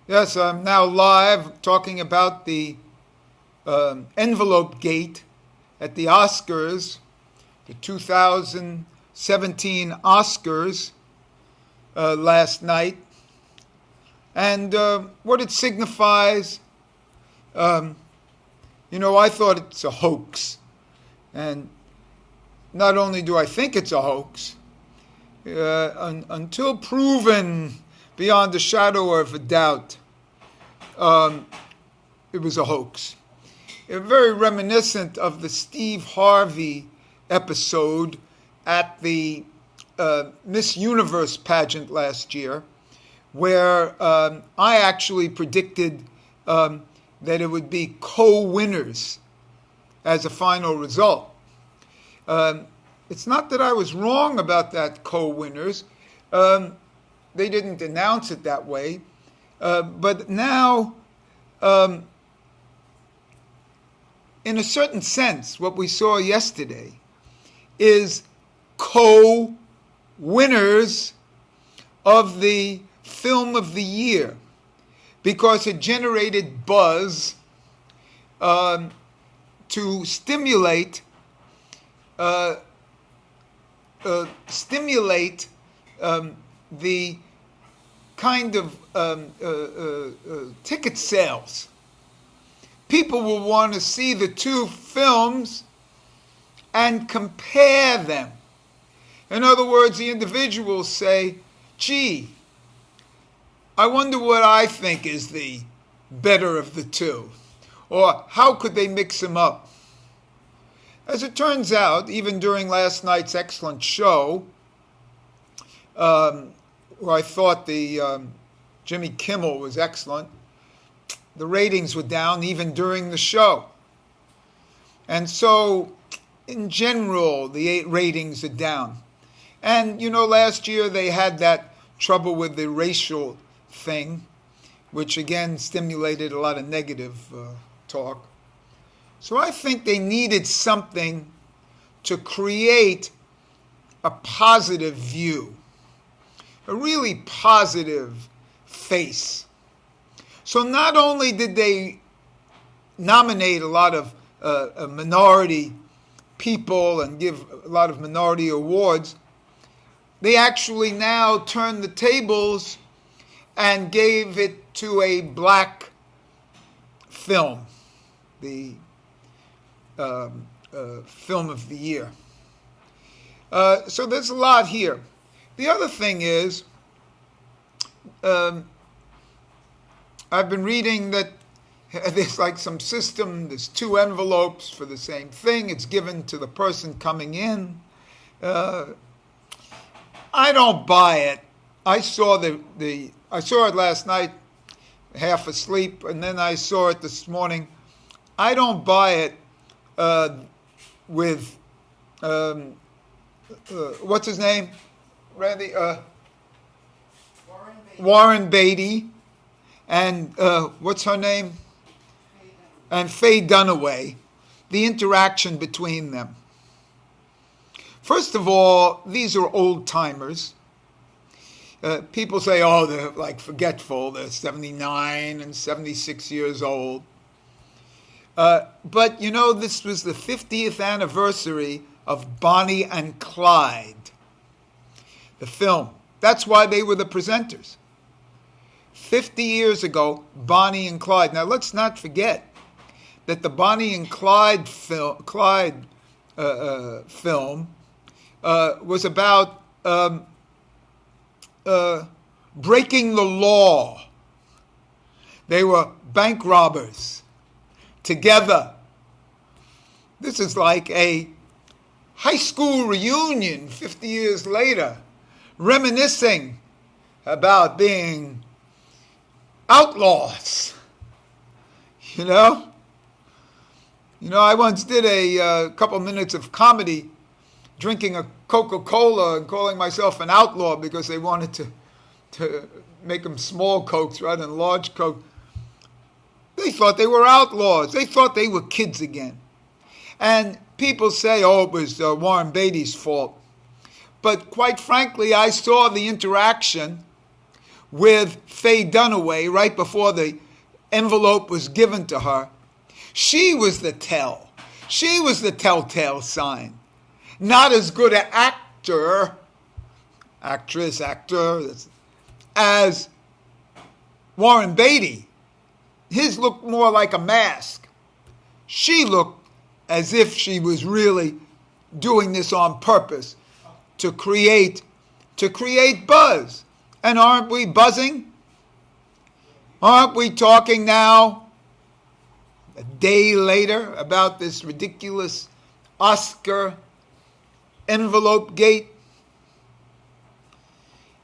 Yes, I'm now live talking about the EnvelopeGate at the Oscars, the 2017 Oscars last night, and what it signifies. I thought it's a hoax, and not only do I think it's a hoax, until proven beyond a shadow of a doubt, it was a hoax. Very reminiscent of the Steve Harvey episode at the Miss Universe pageant last year, where I actually predicted that it would be co-winners as a final result. It's not that I was wrong about that co-winners. They didn't announce it that way. But now, in a certain sense, what we saw yesterday is co-winners of the film of the year, because it generated buzz to stimulate the kind of ticket sales. People will want to see the two films and compare them. In other words, the individuals say, gee, I wonder what I think is the better of the two. Or how could they mix them up? As it turns out, even during last night's excellent show, where I thought the Jimmy Kimmel was excellent, the ratings were down even during the show. And so, in general, the ratings are down. And, last year they had that trouble with the racial thing, which again stimulated a lot of negative talk. So I think they needed something to create a positive view, a really positive face. So not only did they nominate a lot of minority people and give a lot of minority awards, they actually now turned the tables and gave it to a black film, the film of the year. So there's a lot here. The other thing is, I've been reading that there's like some system, there's two envelopes for the same thing. It's given to the person coming in. I don't buy it. I saw I saw it last night, half asleep, and then I saw it this morning. I don't buy it with what's his name, Randy? Warren Beatty, and what's her name? And Faye Dunaway. The interaction between them. First of all, these are old timers. People say, oh, they're like forgetful. They're 79 and 76 years old. But, this was the 50th anniversary of Bonnie and Clyde, the film. That's why they were the presenters. 50 years ago, Bonnie and Clyde. Now, let's not forget that the Bonnie and Clyde film was about breaking the law. They were bank robbers together. This is like a high school reunion 50 years later, reminiscing about being outlaws. I once did a couple minutes of comedy drinking a Coca-Cola and calling myself an outlaw because they wanted to make them small Cokes rather than large Coke. They thought they were outlaws. They thought they were kids again. And people say, oh, it was Warren Beatty's fault. But quite frankly, I saw the interaction with Faye Dunaway right before the envelope was given to her, she was the tell. She was the telltale sign. Not as good an actor, actress, actor, as Warren Beatty. His looked more like a mask. She looked as if she was really doing this on purpose to create buzz. And aren't we buzzing? Aren't we talking now, a day later, about this ridiculous Oscar EnvelopeGate?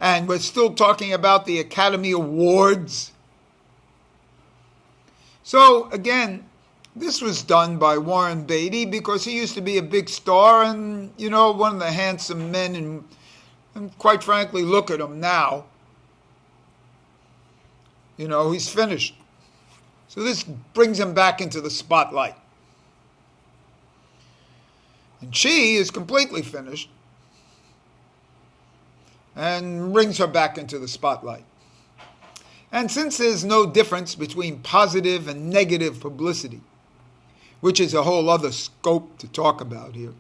And we're still talking about the Academy Awards. So, again, this was done by Warren Beatty because he used to be a big star and, one of the handsome men. And quite frankly, look at him now. He's finished. So this brings him back into the spotlight. And she is completely finished and brings her back into the spotlight. And since there's no difference between positive and negative publicity, which is a whole other scope to talk about here,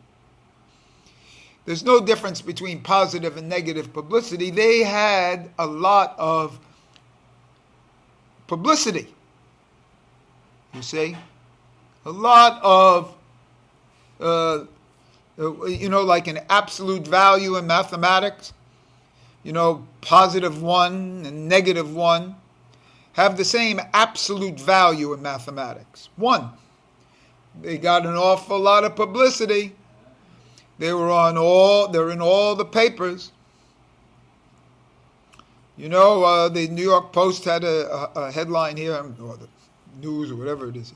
there's no difference between positive and negative publicity. They had a lot of publicity, you see. A lot of, like an absolute value in mathematics, positive 1 and negative 1 have the same absolute value in mathematics. 1. They got an awful lot of publicity. They're in all the papers. The New York Post had a headline here, or the news or whatever it is.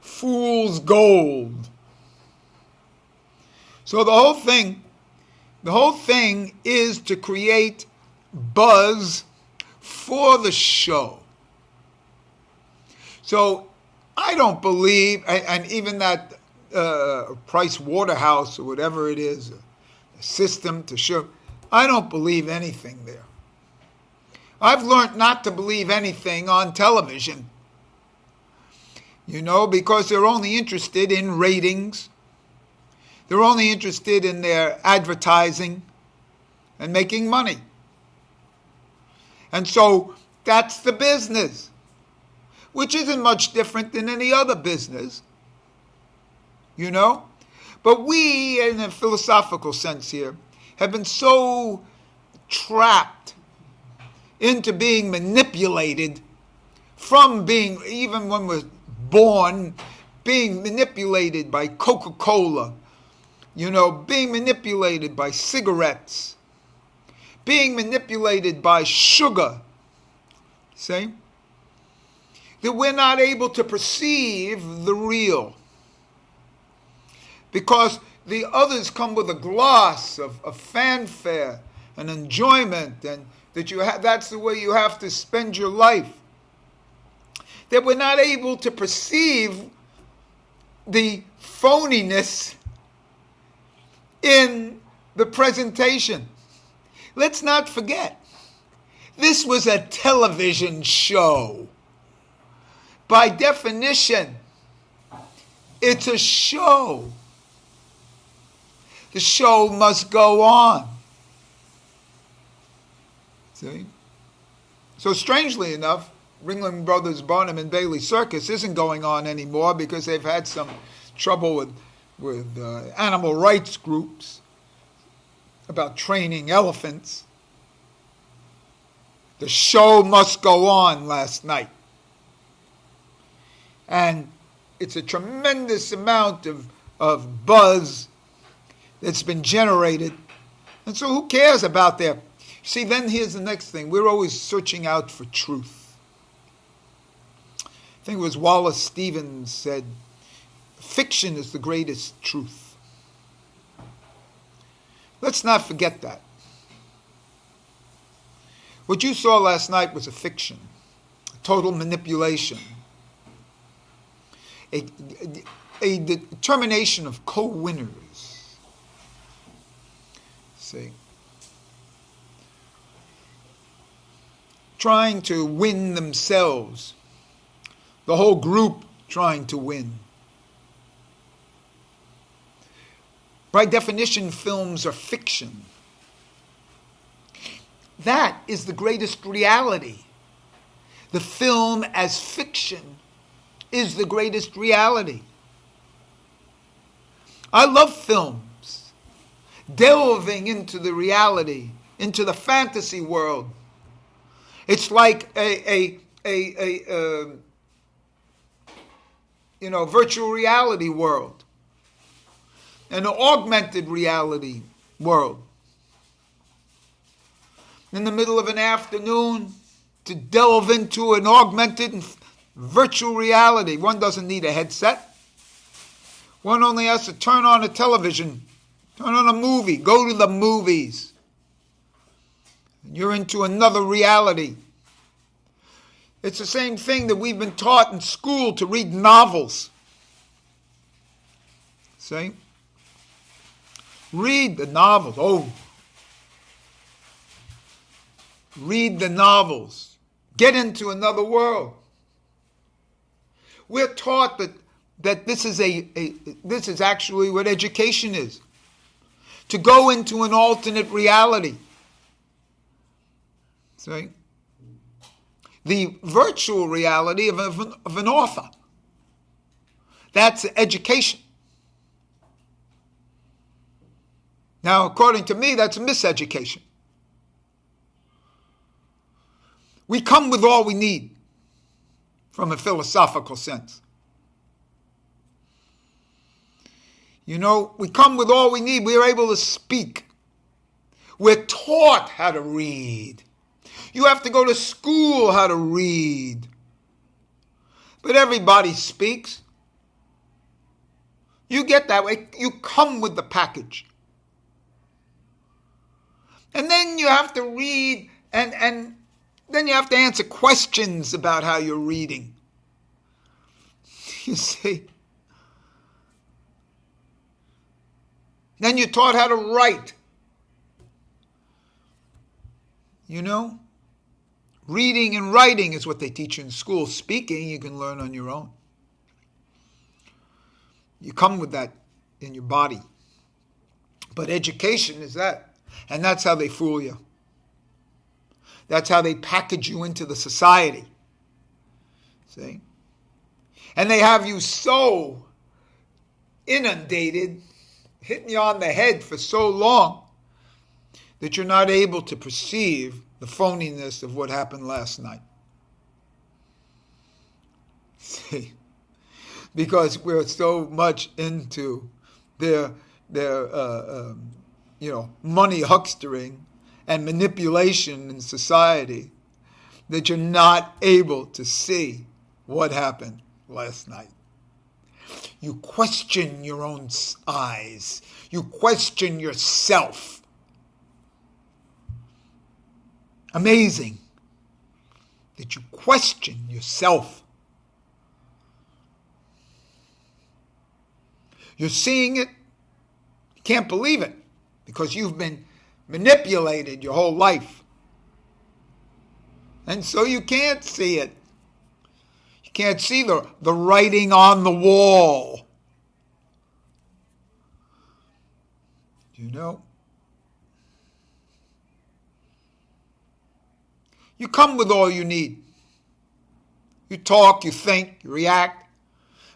Fool's gold. So the whole thing is to create buzz for the show. So I don't believe, and even that Price Waterhouse or whatever it is, a system to show, I don't believe anything there. I've learned not to believe anything on television, because they're only interested in ratings. They're only interested in their advertising and making money. And so that's the business, which isn't much different than any other business, But we, in a philosophical sense here, have been so trapped into being manipulated from being, even when we're born, being manipulated by Coca-Cola, being manipulated by cigarettes, being manipulated by sugar, see? That we're not able to perceive the real. Because the others come with a gloss of fanfare and enjoyment, and that's the way you have to spend your life. That we're not able to perceive the phoniness in the presentation. Let's not forget, this was a television show. By definition, it's a show. The show must go on. See? So strangely enough, Ringling Brothers Barnum and Bailey Circus isn't going on anymore because they've had some trouble with animal rights groups about training elephants. The show must go on last night. And it's a tremendous amount of buzz that's been generated. And so who cares about their... See, then here's the next thing. We're always searching out for truth. I think it was Wallace Stevens said, fiction is the greatest truth. Let's not forget that. What you saw last night was a fiction, a total manipulation, a determination of co-winners. See? trying to win themselves. The whole group trying to win. By definition, films are fiction. That is the greatest reality. The film as fiction is the greatest reality. I love films. Delving into the reality, into the fantasy world. It's like a virtual reality world. An augmented reality world. In the middle of an afternoon, to delve into an augmented and virtual reality. One doesn't need a headset. One only has to turn on a television, turn on a movie, go to the movies. You're into another reality. It's the same thing that we've been taught in school to read novels. See? Read the novels. Oh. Read the novels. Get into another world. We're taught that this is this is actually what education is. To go into an alternate reality. See? The virtual reality of an author. That's education. Now, according to me, that's a miseducation. We come with all we need from a philosophical sense. We come with all we need. We're able to speak. We're taught how to read. You have to go to school how to read. But everybody speaks. You get that way. You come with the package. And then you have to read and then you have to answer questions about how you're reading. You see? Then you're taught how to write. Reading and writing is what they teach you in school. Speaking, you can learn on your own. You come with that in your body. But education is that. And that's how they fool you. That's how they package you into the society. See? And they have you so inundated, hitting you on the head for so long, that you're not able to perceive the phoniness of what happened last night. See? Because we're so much into their money huckstering and manipulation in society that you're not able to see what happened last night. You question your own eyes. You question yourself. Amazing that you question yourself. You're seeing it. You can't believe it because you've been manipulated your whole life. And so you can't see it. You can't see the writing on the wall. You come with all you need. You talk, you think, you react.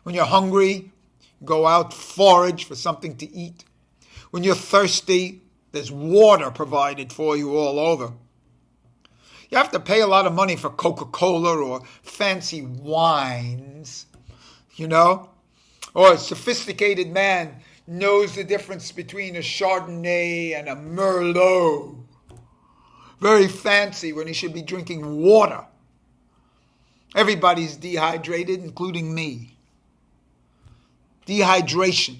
When you're hungry, you go out, forage for something to eat. When you're thirsty, there's water provided for you all over. You have to pay a lot of money for Coca-Cola or fancy wines, Or a sophisticated man knows the difference between a Chardonnay and a Merlot. Very fancy when he should be drinking water. Everybody's dehydrated, including me. Dehydration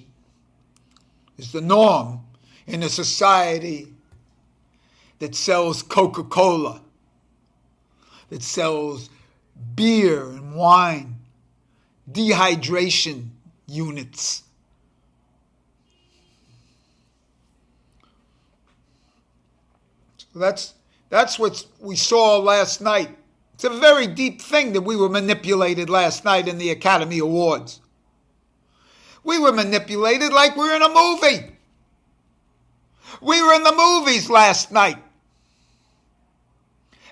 is the norm in a society that sells Coca-Cola, that sells beer and wine, dehydration units. So That's what we saw last night. It's a very deep thing that we were manipulated last night in the Academy Awards. We were manipulated like we were in a movie. We were in the movies last night.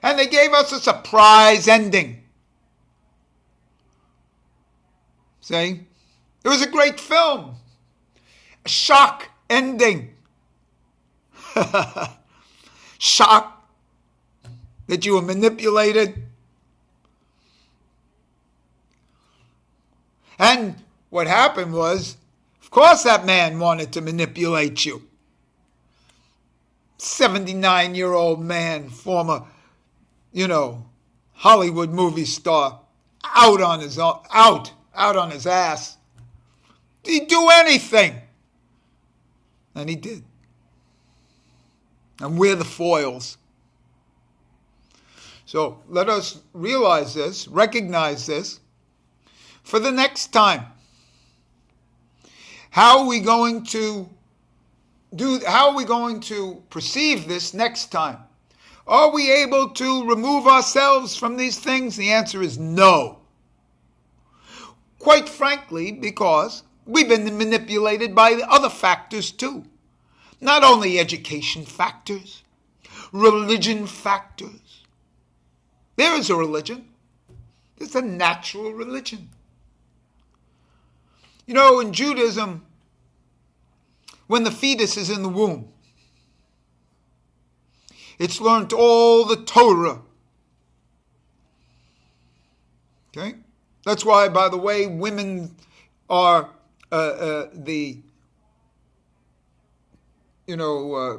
And they gave us a surprise ending. See? It was a great film. A shock ending. Shock that you were manipulated. And what happened was, of course that man wanted to manipulate you. 79-year-old man, former, Hollywood movie star, out on his ass. He'd do anything. And he did. And we're the foils. So let us realize this, recognize this, for the next time. How are we going to perceive this next time? Are we able to remove ourselves from these things? The answer is no. Quite frankly, because we've been manipulated by the other factors too. Not only education factors, religion factors. There is a religion. It's a natural religion. In Judaism, when the fetus is in the womb, it's learned all the Torah. Okay? That's why, by the way, women are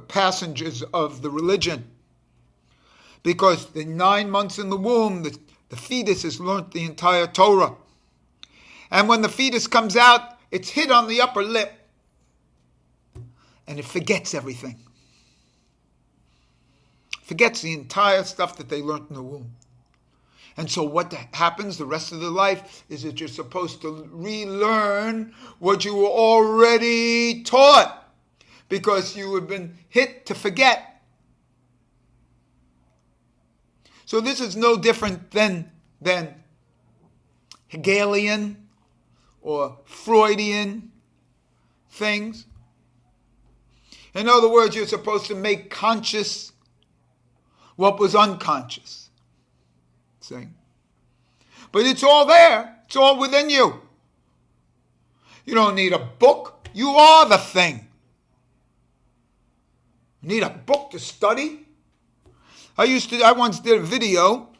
passengers of the religion. Because the 9 months in the womb, the fetus has learned the entire Torah. And when the fetus comes out, it's hit on the upper lip. And it forgets everything. Forgets the entire stuff that they learned in the womb. And so what happens the rest of their life is that you're supposed to relearn what you were already taught. Because you have been hit to forget. So this is no different than Hegelian or Freudian things. In other words, you're supposed to make conscious what was unconscious. See? But it's all there. It's all within you. You don't need a book. You are the thing. You need a book to study? I once did a video,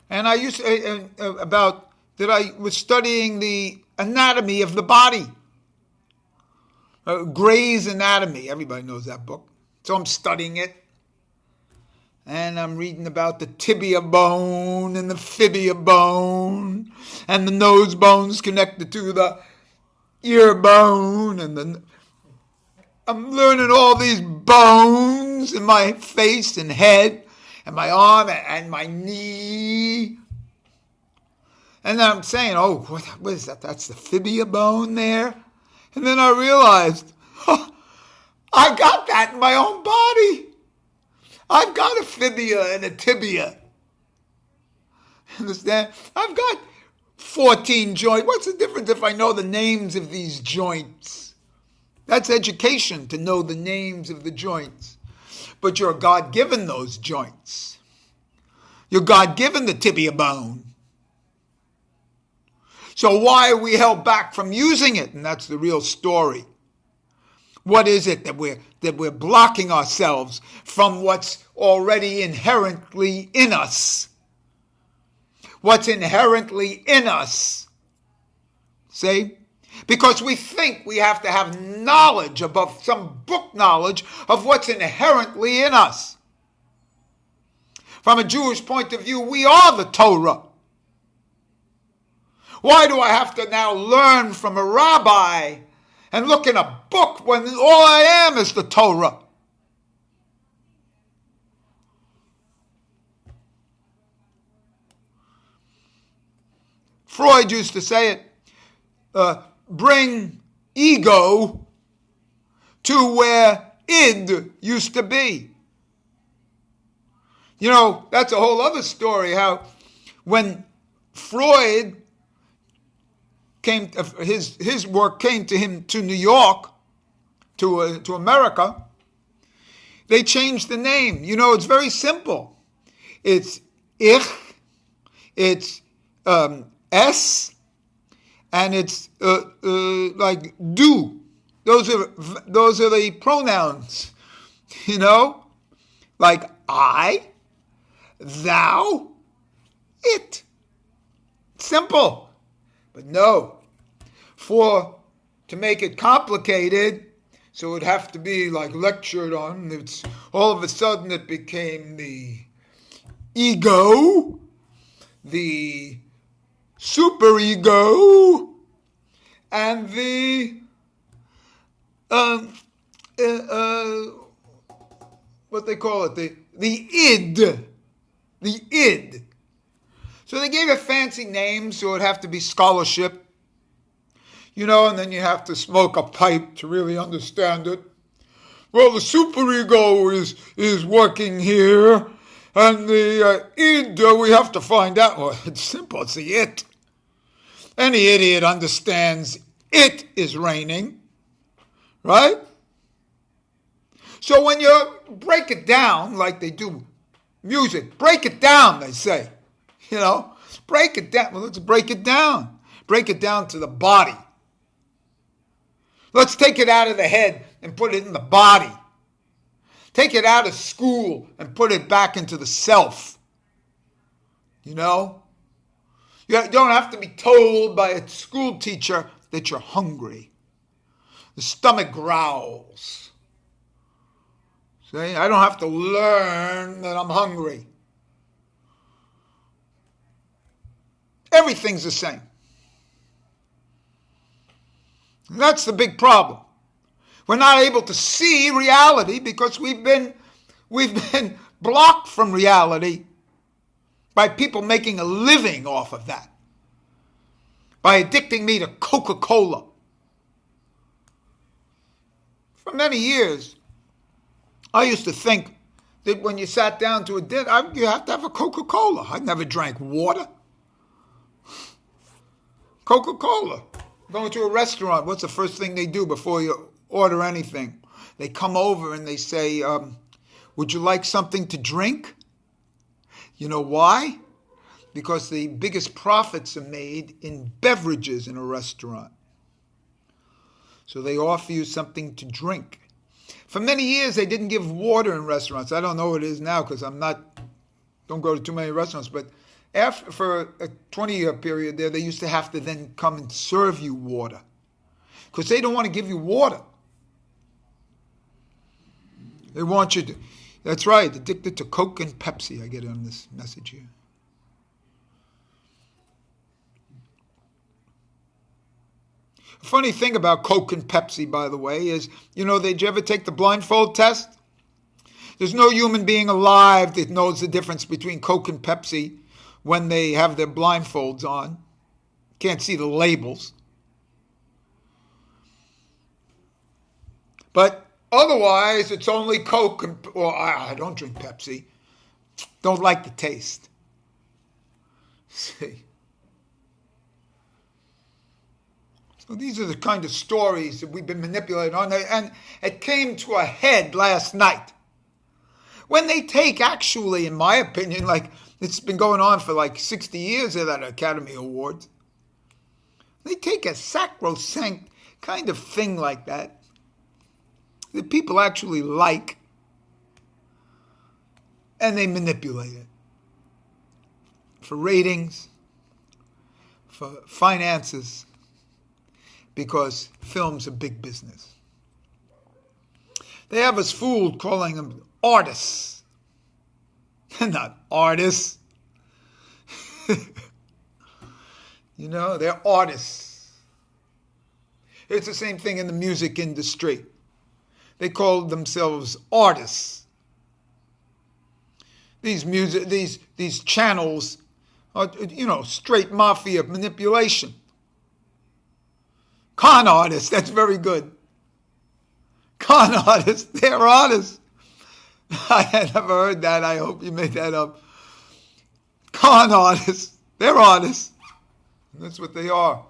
and I was studying the anatomy of the body. Gray's Anatomy. Everybody knows that book. So I'm studying it. And I'm reading about the tibia bone and the fibia bone and the nose bones connected to the ear bone. And I'm learning all these bones in my face and head and my arm and my knee. And then I'm saying, oh, what is that? That's the fibia bone there. And then I realized, I got that in my own body. I've got a fibia and a tibia. Understand? I've got 14 joints. What's the difference if I know the names of these joints? That's education, to know the names of the joints. But you're God-given those joints. You're God-given the tibia bone. So why are we held back from using it? And that's the real story. What is it that we're blocking ourselves from what's already inherently in us? What's inherently in us? See? Because we think we have to have knowledge above some book knowledge of what's inherently in us. From a Jewish point of view, we are the Torah. Why do I have to now learn from a rabbi and look in a book when all I am is the Torah? Freud used to say it, bring ego to where id used to be. You know, that's a whole other story, how when Freud came, his work came to him to New York, to America, they changed the name. You know, it's very simple. It's Ich, it's S, and it's like du. Those are the pronouns. You know, like I, thou, it. Simple. But no, to make it complicated, so it would have to be like lectured on, it's all of a sudden it became the ego, the superego, and the what they call it, the id. The id. So they gave it fancy names, so it'd have to be scholarship. You know, and then you have to smoke a pipe to really understand it. Well, the superego is working here, and the id, we have to find out. Well, it's simple, it's the it. Any idiot understands it is raining, right? So when you break it down, like they do music, break it down, they say. You know, break it down. Well, let's break it down. Break it down to the body. Let's take it out of the head and put it in the body. Take it out of school and put it back into the self. You know? You don't have to be told by a school teacher that you're hungry. The stomach growls. See? I don't have to learn that I'm hungry. Everything's the same. And that's the big problem. We're not able to see reality because we've been blocked from reality by people making a living off of that. By addicting me to Coca-Cola. For many years, I used to think that when you sat down to a dinner, you have to have a Coca-Cola. I never drank water. Coca-Cola. Going to a restaurant, what's the first thing they do before you order anything? They come over and they say, would you like something to drink? You know why? Because the biggest profits are made in beverages in a restaurant. So they offer you something to drink. For many years, they didn't give water in restaurants. I don't know what it is now because don't go to too many restaurants, but for a 20-year period there, they used to have to then come and serve you water because they don't want to give you water. They want you to, that's right, addicted to Coke and Pepsi, I get on this message here. A funny thing about Coke and Pepsi, by the way, is, did you ever take the blindfold test? There's no human being alive that knows the difference between Coke and Pepsi when they have their blindfolds on. Can't see the labels. But otherwise, it's only Coke I don't drink Pepsi. Don't like the taste. See? So these are the kind of stories that we've been manipulated on. And it came to a head last night. When they take, actually, in my opinion, like it's been going on for like 60 years at that Academy Awards. They take a sacrosanct kind of thing like that people actually like, and they manipulate it for ratings, for finances, because film's a big business. They have us fooled calling them artists. They're not artists. They're artists. It's the same thing in the music industry. They call themselves artists. These channels are, straight mafia manipulation. Con artists, that's very good. Con artists, they're artists. I had never heard that. I hope you made that up. Con artists. They're artists. And that's what they are.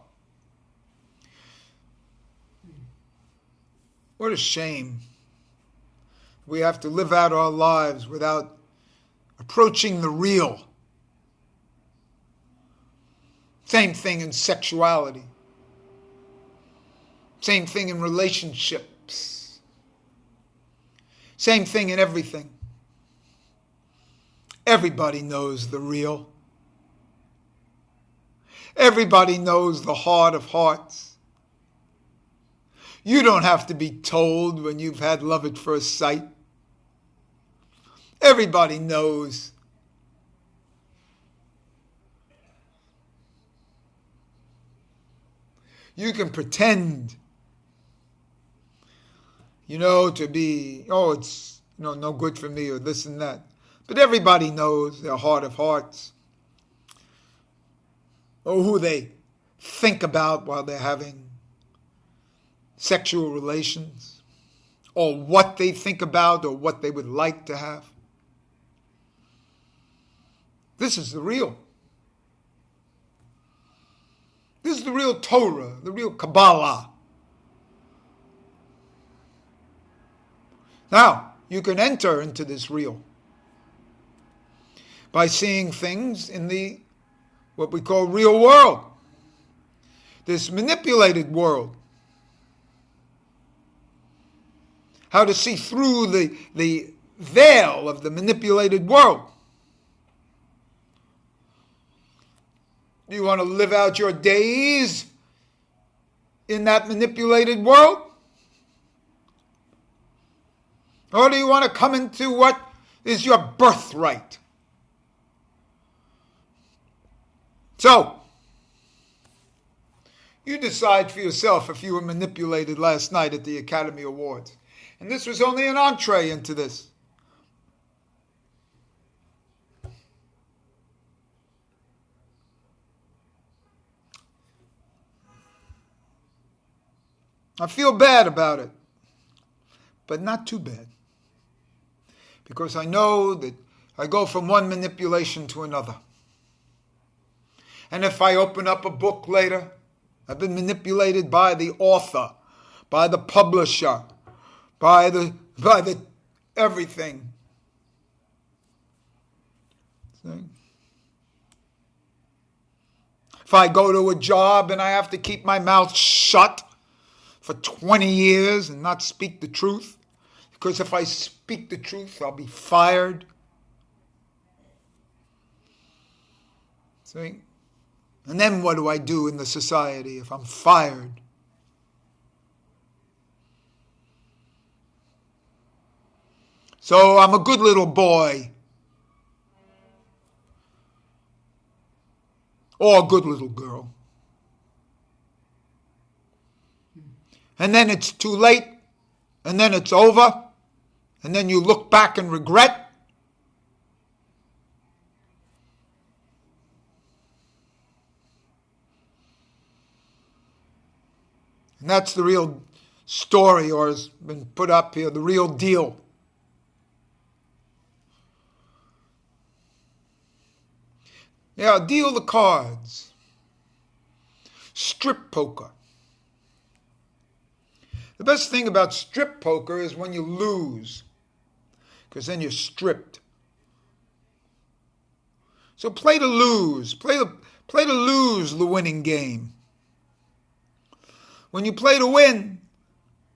What a shame. We have to live out our lives without approaching the real. Same thing in sexuality. Same thing in relationships. Same thing in everything. Everybody knows the real. Everybody knows the heart of hearts. You don't have to be told when you've had love at first sight. Everybody knows. You can pretend, to be, it's, no good for me or this and that. But everybody knows their heart of hearts. Or who they think about while they're having sexual relations. Or what they think about or what they would like to have. This is the real. This is the real Torah, the real Kabbalah. Now, you can enter into this real by seeing things in the, what we call real world. This manipulated world. How to see through the veil of the manipulated world. Do you want to live out your days in that manipulated world? Or do you want to come into what is your birthright? So, you decide for yourself if you were manipulated last night at the Academy Awards. And this was only an entree into this. I feel bad about it, but not too bad. Because I know that I go from one manipulation to another. And if I open up a book later, I've been manipulated by the author, by the publisher, by the everything. See? If I go to a job and I have to keep my mouth shut for 20 years and not speak the truth, because if I speak the truth, I'll be fired. See? And then what do I do in the society if I'm fired? So I'm a good little boy. Or a good little girl. And then it's too late. And then it's over. And then you look back and regret. And that's the real story, or has been put up here, the real deal. Yeah, deal the cards. Strip poker. The best thing about strip poker is when you lose, because then you're stripped. So play to lose. Play to lose the winning game. When you play to win,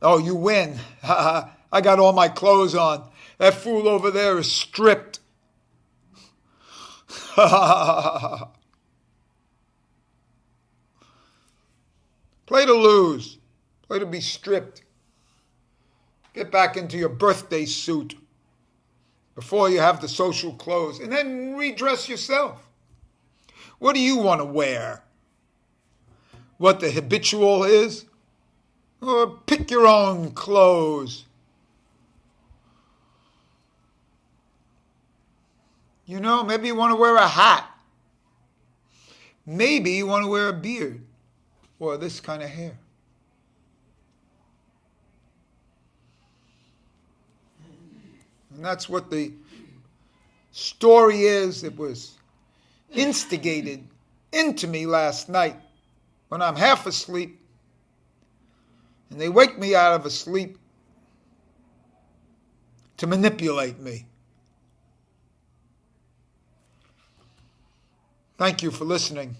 oh, you win. I got all my clothes on. That fool over there is stripped. Play to lose. Play to be stripped. Get back into your birthday suit before you have the social clothes. And then redress yourself. What do you want to wear? What the habitual is? Or pick your own clothes. Maybe you want to wear a hat. Maybe you want to wear a beard. Or this kind of hair. And that's what the story is. It was instigated into me last night when I'm half asleep. And they wake me out of a sleep to manipulate me. Thank you for listening.